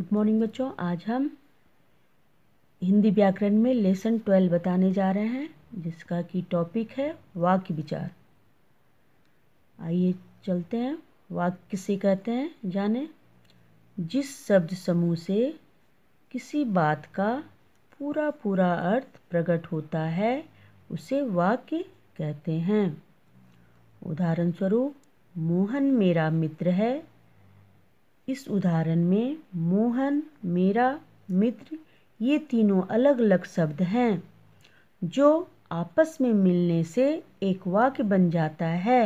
Good morning बच्चों। आज हम हिंदी व्याकरण में लेसन 12 बताने जा रहे हैं, जिसका कि टॉपिक है वाक्य विचार। आइए चलते हैं। वाक्य किसे कहते हैं जाने। जिस शब्द समूह से किसी बात का पूरा पूरा अर्थ प्रकट होता है उसे वाक्य कहते हैं। उदाहरण स्वरूप, मोहन मेरा मित्र है। इस उदाहरण में मोहन, मेरा, मित्र ये तीनों अलग अलग शब्द हैं जो आपस में मिलने से एक वाक्य बन जाता है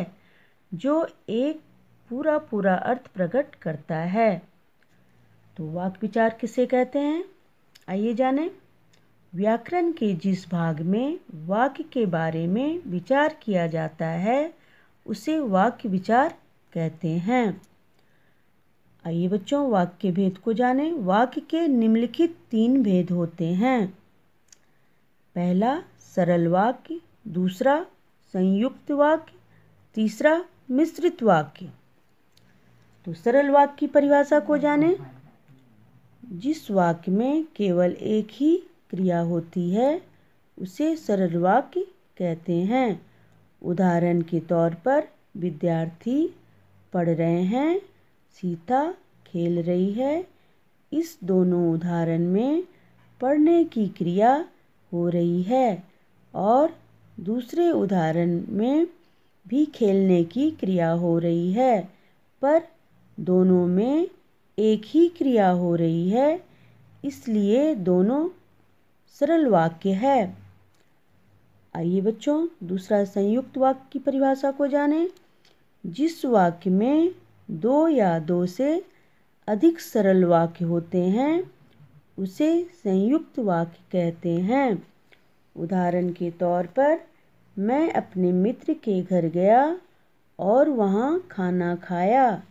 जो एक पूरा पूरा अर्थ प्रकट करता है। तो वाक्य विचार किसे कहते हैं आइए जानें। व्याकरण के जिस भाग में वाक्य के बारे में विचार किया जाता है उसे वाक्य विचार कहते हैं। आइए बच्चों वाक्य के भेद को जानें। वाक्य के निम्नलिखित 3 भेद होते हैं। पहला सरल वाक्य, दूसरा संयुक्त वाक्य, तीसरा मिश्रित वाक्य। तो सरल वाक्य की परिभाषा को जानें। जिस वाक्य में केवल एक ही क्रिया होती है उसे सरल वाक्य कहते हैं। उदाहरण के तौर पर, विद्यार्थी पढ़ रहे हैं, सीता खेल रही है। इस दोनों उदाहरण में पढ़ने की क्रिया हो रही है और दूसरे उदाहरण में भी खेलने की क्रिया हो रही है, पर दोनों में एक ही क्रिया हो रही है, इसलिए दोनों सरल वाक्य है। आइए बच्चों दूसरा संयुक्त वाक्य की परिभाषा को जानें। जिस वाक्य में 2 या 2 से अधिक सरल वाक्य होते हैं उसे संयुक्त वाक्य कहते हैं। उदाहरण के तौर पर, मैं अपने मित्र के घर गया और वहाँ खाना खाया।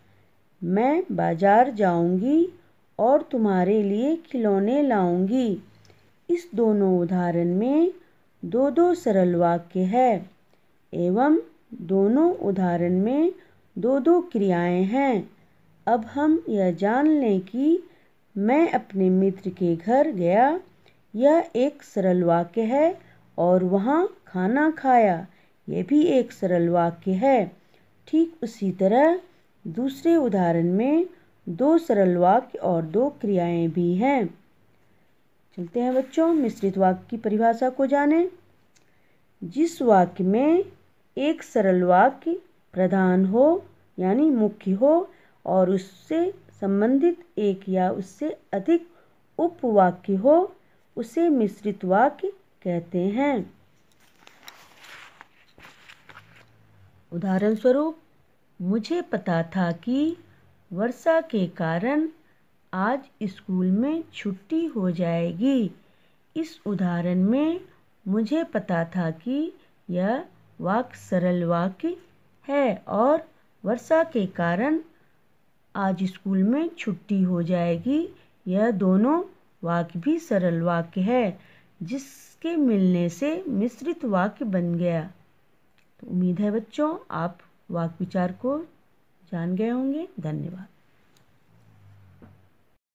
मैं बाजार जाऊंगी और तुम्हारे लिए खिलौने लाऊंगी। इस दोनों उदाहरण में 2 सरल वाक्य है एवं दोनों उदाहरण में 2 क्रियाएं हैं। अब हम यह जान लें कि मैं अपने मित्र के घर गया, यह एक सरल वाक्य है, और वहाँ खाना खाया, यह भी एक सरल वाक्य है। ठीक उसी तरह दूसरे उदाहरण में 2 सरल वाक्य और 2 क्रियाएं भी हैं। चलते हैं बच्चों मिश्रित वाक्य की परिभाषा को जानें। जिस वाक्य में एक सरल वाक्य प्रधान हो यानी मुख्य हो और उससे संबंधित एक या उससे अधिक उपवाक्य हो उसे मिश्रित वाक्य कहते हैं। उदाहरण स्वरूप, मुझे पता था कि वर्षा के कारण आज स्कूल में छुट्टी हो जाएगी। इस उदाहरण में मुझे पता था कि यह वाक्य सरल वाक्य है और वर्षा के कारण आज स्कूल में छुट्टी हो जाएगी, यह दोनों वाक्य भी सरल वाक्य है जिसके मिलने से मिश्रित वाक्य बन गया। तो उम्मीद है बच्चों आप वाक्य विचार को जान गए होंगे। धन्यवाद।